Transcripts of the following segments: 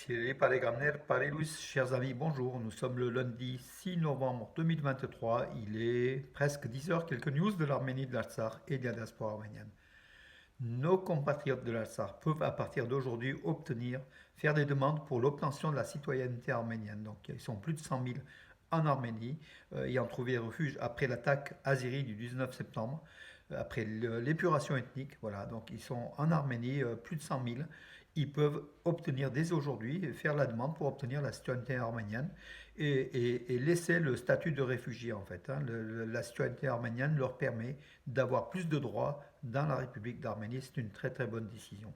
Cyril Palais Gramner, Palais Louis, chers amis, bonjour. Nous sommes le lundi 6 novembre 2023. Il est presque 10 heures. Quelques news de l'Arménie, de l'Artsakh et de la diaspora arménienne. Nos compatriotes de l'Artsakh peuvent à partir d'aujourd'hui faire des demandes pour l'obtention de la citoyenneté arménienne. Donc ils sont plus de 100 000 en Arménie, ayant trouvé refuge après l'attaque azérie du 19 septembre, après l'épuration ethnique. Voilà, donc ils sont en Arménie, plus de 100 000. Ils peuvent obtenir dès aujourd'hui, faire la demande pour obtenir la citoyenneté arménienne et laisser le statut de réfugié en fait. La citoyenneté arménienne leur permet d'avoir plus de droits dans la République d'Arménie. C'est une très très bonne décision.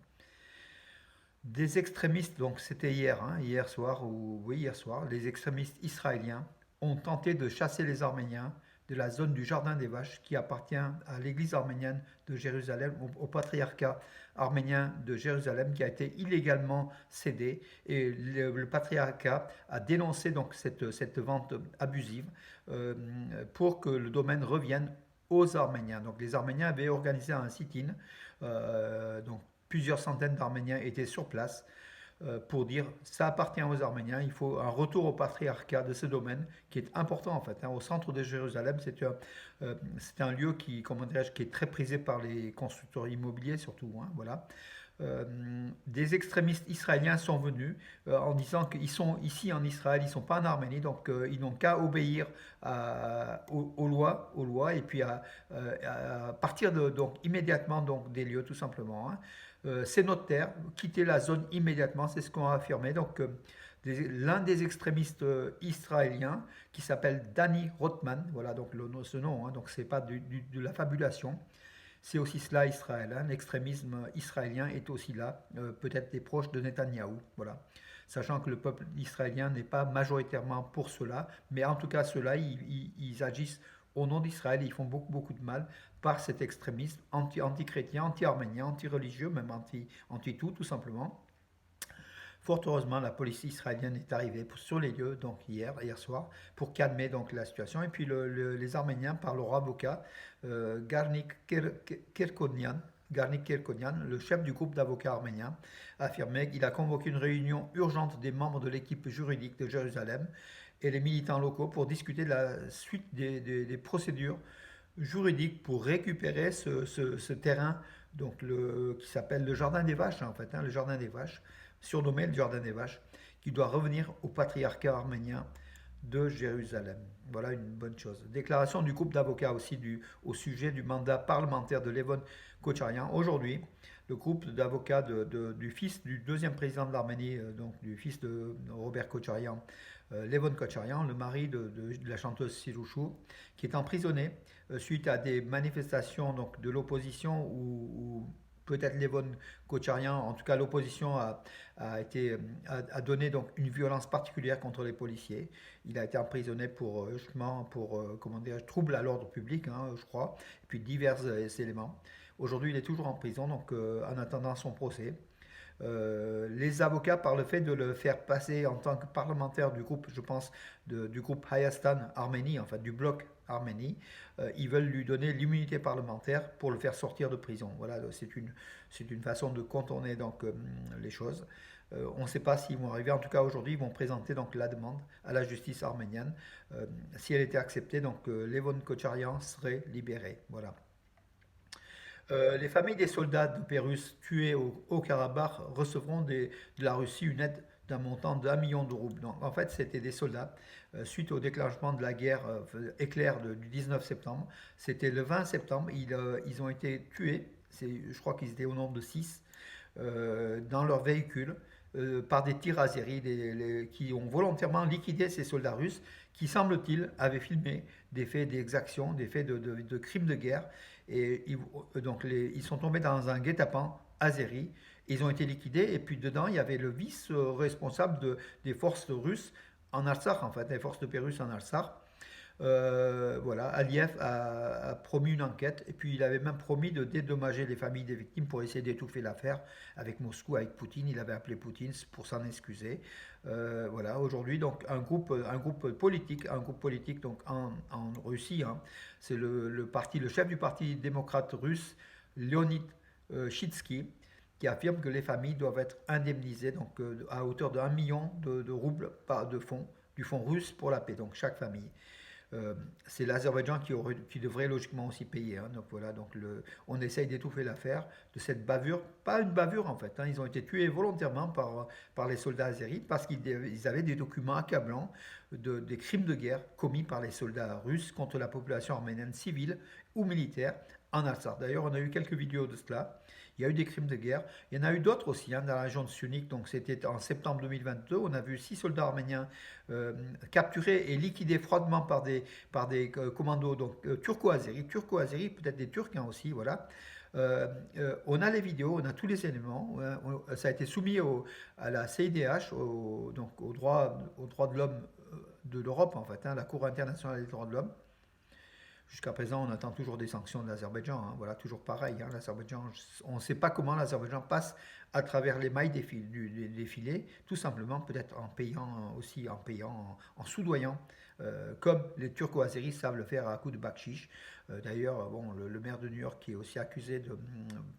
Des extrémistes, donc c'était hier, hier soir, ou oui hier soir, les extrémistes israéliens ont tenté de chasser les Arméniens de la zone du Jardin des Vaches qui appartient à l'église arménienne de Jérusalem, au patriarcat arménien de Jérusalem qui a été illégalement cédé. Et le patriarcat a dénoncé donc cette vente abusive pour que le domaine revienne aux Arméniens. Donc les Arméniens avaient organisé un sit-in, donc plusieurs centaines d'Arméniens étaient sur place pour dire ça appartient aux Arméniens, il faut un retour au patriarcat de ce domaine qui est important en fait. Au centre de Jérusalem, c'est un lieu qui, comment qui est très prisé par les constructeurs immobiliers surtout. Voilà. Des extrémistes israéliens sont venus en disant qu'ils sont ici en Israël, ils ne sont pas en Arménie, donc ils n'ont qu'à obéir aux lois et puis à partir donc immédiatement donc des lieux tout simplement. C'est notre terre, quitter la zone immédiatement, c'est ce qu'on a affirmé. Donc l'un des extrémistes israéliens qui s'appelle Danny Rothman, voilà donc ce nom, donc c'est pas de la fabulation. C'est aussi cela Israël. L'extrémisme israélien est aussi là, peut-être des proches de Netanyahou. Voilà. Sachant que le peuple israélien n'est pas majoritairement pour cela, mais en tout cas, ceux-là, ils agissent au nom d'Israël et ils font beaucoup, beaucoup de mal par cet extrémisme anti-chrétien, anti-arménien, anti-religieux, même anti-tout, tout simplement. Fort heureusement, la police israélienne est arrivée sur les lieux donc hier soir pour calmer donc la situation. Et puis les Arméniens, par leur avocat, Garnik Kerkonian, le chef du groupe d'avocats arméniens, a affirmé qu'il a convoqué une réunion urgente des membres de l'équipe juridique de Jérusalem et les militants locaux pour discuter de la suite des procédures juridiques pour récupérer ce terrain donc qui s'appelle le Jardin des Vaches en fait, le Jardin des Vaches, surnommé le Jardin des Vaches, qui doit revenir au patriarcat arménien de Jérusalem. Voilà une bonne chose. Déclaration du groupe d'avocats aussi au sujet du mandat parlementaire de Levon Kocharian. Aujourd'hui, le groupe d'avocats du fils du deuxième président de l'Arménie, donc du fils de Robert Kocharian, Levon Kocharian, le mari de la chanteuse Sirouchou, qui est emprisonné suite à des manifestations donc, de l'opposition où peut-être Levon Kocharian, en tout cas l'opposition a donné donc une violence particulière contre les policiers. Il a été emprisonné pour justement comment dire, trouble à l'ordre public, je crois, et puis divers éléments. Aujourd'hui, il est toujours en prison, donc en attendant son procès. Les avocats, par le fait de le faire passer en tant que parlementaire du groupe, je pense, du groupe Hayastan Arménie, enfin du bloc Arménie, ils veulent lui donner l'immunité parlementaire pour le faire sortir de prison. Voilà, c'est une façon de contourner donc les choses. On ne sait pas s'ils vont arriver. En tout cas, aujourd'hui, ils vont présenter donc la demande à la justice arménienne. Si elle était acceptée, donc Levon Kocharian serait libéré. Voilà. Les familles des soldats de Pérus tués au Karabakh recevront de la Russie une aide d'un montant d'1 million de roubles. Donc, en fait, c'était des soldats suite au déclenchement de la guerre éclair du 19 septembre. C'était le 20 septembre. Ils ont été tués. Je crois qu'ils étaient au nombre de 6 dans leur véhicule par des tirs azéris qui ont volontairement liquidé ces soldats russes qui, semble-t-il, avaient filmé des faits d'exactions, des faits de crimes de guerre. Et donc ils sont tombés dans un guet-apens azéri. Ils ont été liquidés et puis dedans il y avait le vice-responsable des forces russes en Artsakh, en fait, les forces de Pérus en Artsakh. Voilà, Aliyev a promis une enquête et puis il avait même promis de dédommager les familles des victimes pour essayer d'étouffer l'affaire avec Moscou, avec Poutine. Il avait appelé Poutine pour s'en excuser. Voilà, aujourd'hui donc un groupe politique donc en Russie, c'est le chef du parti démocrate russe, Leonid Chitsky, qui affirme que les familles doivent être indemnisées donc, à hauteur de 1 million de roubles de fonds, du fonds russe pour la paix, donc chaque famille. Euh, c'est l'Azerbaïdjan qui devrait logiquement aussi payer, hein. Donc voilà, donc on essaye d'étouffer l'affaire de cette bavure, pas une bavure en fait, hein. Ils ont été tués volontairement par les soldats azéris parce qu'ils avaient des documents accablants des crimes de guerre commis par les soldats russes contre la population arménienne civile ou militaire en Artsakh. D'ailleurs, on a eu quelques vidéos de cela. Il y a eu des crimes de guerre. Il y en a eu d'autres aussi, hein, dans la région de Syunik. Donc c'était en septembre 2022. On a vu 6 soldats arméniens capturés et liquidés froidement par des commandos donc turco-azéris, peut-être des Turcs, hein, aussi, voilà. On a les vidéos, on a tous les éléments. Ça a été soumis à la CIDH, donc aux droits de l'homme de l'Europe, en fait, hein, la Cour internationale des droits de l'homme. Jusqu'à présent, on attend toujours des sanctions de l'Azerbaïdjan, hein. Voilà, toujours pareil, hein, l'Azerbaïdjan, on ne sait pas comment l'Azerbaïdjan passe à travers les mailles des filets, tout simplement peut-être en payant aussi, en soudoyant, comme les Turco-Azéris savent le faire à coup de bakchiche. D'ailleurs, bon, le maire de New York qui est aussi accusé de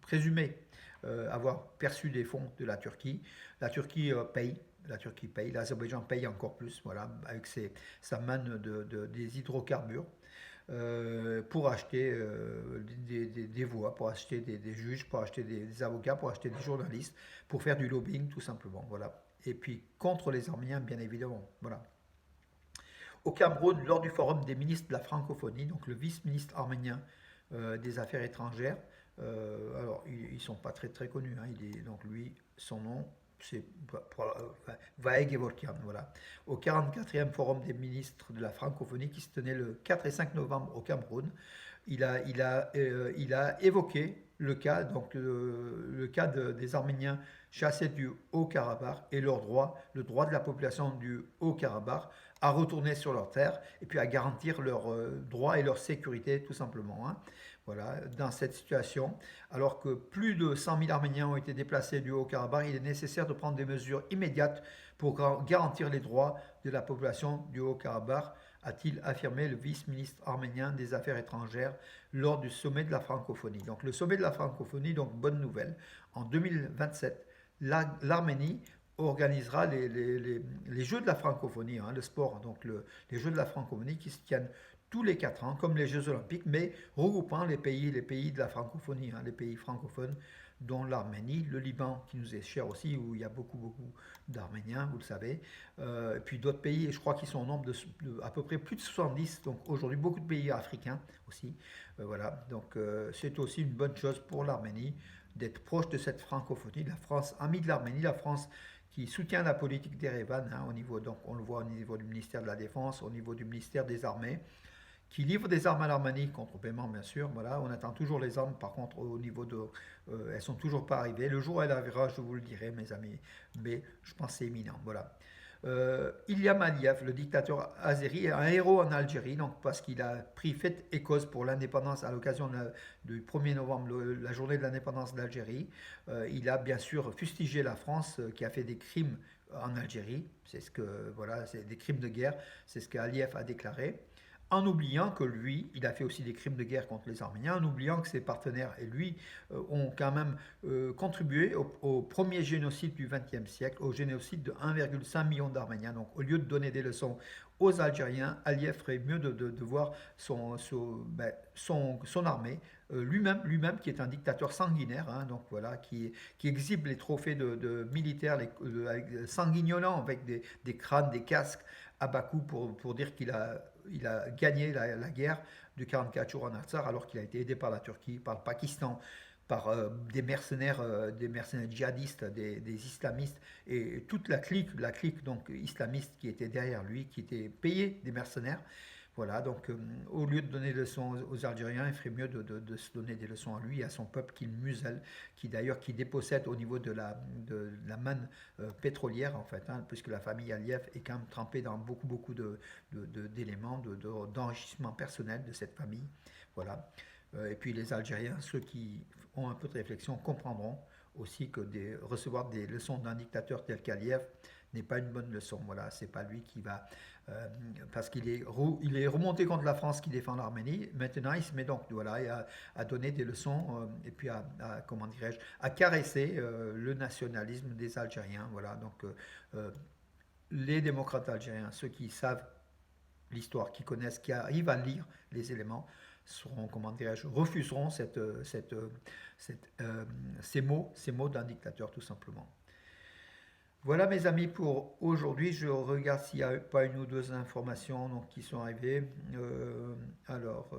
présumer avoir perçu des fonds de la Turquie. La Turquie paye. La Turquie paye, l'Azerbaïdjan paye encore plus, voilà, avec sa manne des hydrocarbures pour acheter des voix, pour acheter des juges, pour acheter des avocats, pour acheter des journalistes, pour faire du lobbying tout simplement. Voilà. Et puis contre les Arméniens, bien évidemment. Voilà. Au Cameroun, lors du forum des ministres de la francophonie, donc le vice-ministre arménien des Affaires étrangères, alors ils ne sont pas très très connus, hein, donc lui, son nom, c'est Vaeg Evorkian, voilà. Au 44e forum des ministres de la francophonie qui se tenait le 4 et 5 novembre au Cameroun, il a évoqué le cas, donc le cas des Arméniens chassés du Haut-Karabakh et leur droit, le droit de la population du Haut-Karabakh à retourner sur leur terre et puis à garantir leurs droits et leur sécurité tout simplement, hein. Voilà, dans cette situation, alors que plus de 100 000 Arméniens ont été déplacés du Haut-Karabakh, il est nécessaire de prendre des mesures immédiates pour garantir les droits de la population du Haut-Karabakh, a-t-il affirmé le vice-ministre arménien des Affaires étrangères lors du sommet de la francophonie. Donc le sommet de la francophonie, donc bonne nouvelle, en 2027, l'Arménie organisera les Jeux de la francophonie, hein, le sport, donc les Jeux de la francophonie qui se tiennent tous les 4 ans, comme les Jeux olympiques, mais regroupant les pays de la francophonie, hein, les pays francophones, dont l'Arménie, le Liban, qui nous est cher aussi, où il y a beaucoup d'Arméniens, vous le savez, et puis d'autres pays, et je crois qu'ils sont au nombre de à peu près plus de 70, donc aujourd'hui beaucoup de pays africains aussi. Voilà, donc c'est aussi une bonne chose pour l'Arménie d'être proche de cette francophonie, la France amie de l'Arménie, la France qui soutient la politique d'Erevan, hein, au niveau, donc on le voit au niveau du ministère de la Défense, au niveau du ministère des Armées, qui livre des armes à l'Arménie contre paiement, bien sûr. Voilà, on attend toujours les armes, par contre, au niveau de. Elles sont toujours pas arrivées. Le jour où elle arrivera, je vous le dirai, mes amis, mais je pense que c'est imminent. Voilà. Ilyam Aliyev, le dictateur azéri, est un héros en Algérie, donc parce qu'il a pris fait et cause pour l'indépendance à l'occasion du 1er novembre, la journée de l'indépendance d'Algérie. Il a bien sûr fustigé la France qui a fait des crimes en Algérie. C'est ce que voilà, c'est des crimes de guerre. C'est ce qu'Aliyev a déclaré en oubliant que lui, il a fait aussi des crimes de guerre contre les Arméniens, en oubliant que ses partenaires et lui ont quand même contribué au premier génocide du XXe siècle, au génocide de 1,5 million d'Arméniens. Donc au lieu de donner des leçons aux Algériens, Aliyev ferait mieux de voir son armée, lui-même qui est un dictateur sanguinaire, hein, donc voilà, qui exhibe les trophées de militaires sanguignolants avec des crânes, des casques à Bakou pour dire il a gagné la guerre de 44 jours en Artsakh alors qu'il a été aidé par la Turquie, par le Pakistan, par des mercenaires djihadistes, des islamistes et toute la clique donc islamiste qui était derrière lui, qui était payée des mercenaires. Voilà, donc au lieu de donner des leçons aux Algériens, il ferait mieux de se donner des leçons à lui et à son peuple qu'il muselle, qui dépossède au niveau de la manne pétrolière, en fait, hein, puisque la famille Aliyev est quand même trempée dans beaucoup d'éléments d'enrichissement personnel de cette famille. Voilà. Et puis les Algériens, ceux qui ont un peu de réflexion, comprendront aussi que recevoir des leçons d'un dictateur tel qu'Aliyev, n'est pas une bonne leçon. Voilà, c'est pas lui qui va, parce il est remonté contre la France qui défend l'Arménie. Maintenant, il se met donc, voilà, à donner des leçons et puis comment dirais-je, à caresser le nationalisme des Algériens. Voilà, donc les démocrates algériens, ceux qui savent l'histoire, qui connaissent, qui arrivent à lire les éléments, seront, comment dirais-je, refuseront ces mots d'un dictateur, tout simplement. Voilà mes amis pour aujourd'hui. Je regarde s'il n'y a pas une ou deux informations donc, qui sont arrivées. Alors,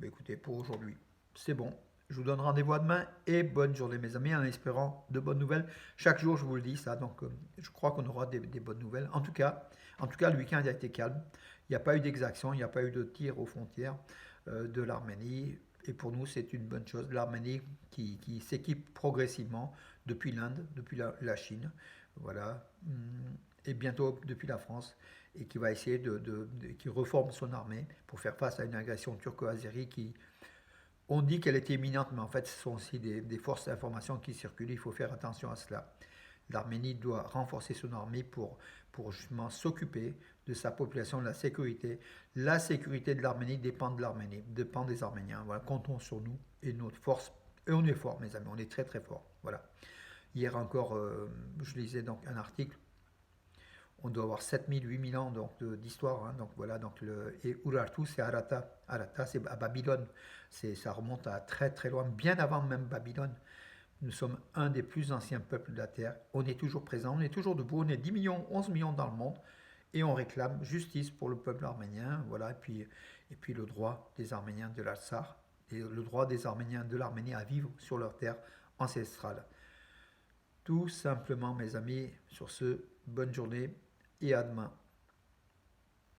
écoutez, pour aujourd'hui, c'est bon. Je vous donne rendez-vous à demain et bonne journée mes amis en espérant de bonnes nouvelles. Chaque jour je vous le dis ça, donc je crois qu'on aura des bonnes nouvelles. En tout cas, le week-end a été calme. Il n'y a pas eu d'exaction, il n'y a pas eu de tir aux frontières de l'Arménie. Et pour nous, c'est une bonne chose. L'Arménie qui s'équipe progressivement depuis l'Inde, depuis la Chine, voilà, et bientôt depuis la France, et qui va essayer qui reforme son armée pour faire face à une agression turco-azérie qui, on dit qu'elle est imminente, mais en fait, ce sont aussi des forces d'information qui circulent. Il faut faire attention à cela. L'Arménie doit renforcer son armée pour justement s'occuper de sa population, de la sécurité. La sécurité de l'Arménie dépend de l'Arménie, dépend des Arméniens. Voilà, comptons sur nous et notre force. Et on est fort, mes amis, on est très très fort. Voilà. Hier encore, je lisais donc un article. On doit avoir 7000, 8000 ans d'histoire. Hein, donc voilà, et Urartu, c'est Arata. Arata, c'est à Babylone. Ça remonte à très très loin, bien avant même Babylone. Nous sommes un des plus anciens peuples de la Terre. On est toujours présent, on est toujours debout. On est 10 millions, 11 millions dans le monde. Et on réclame justice pour le peuple arménien. Voilà, et puis le droit des Arméniens de l'Artsar et le droit des Arméniens de l'Arménie à vivre sur leur terre ancestrale. Tout simplement, mes amis, sur ce, bonne journée et à demain.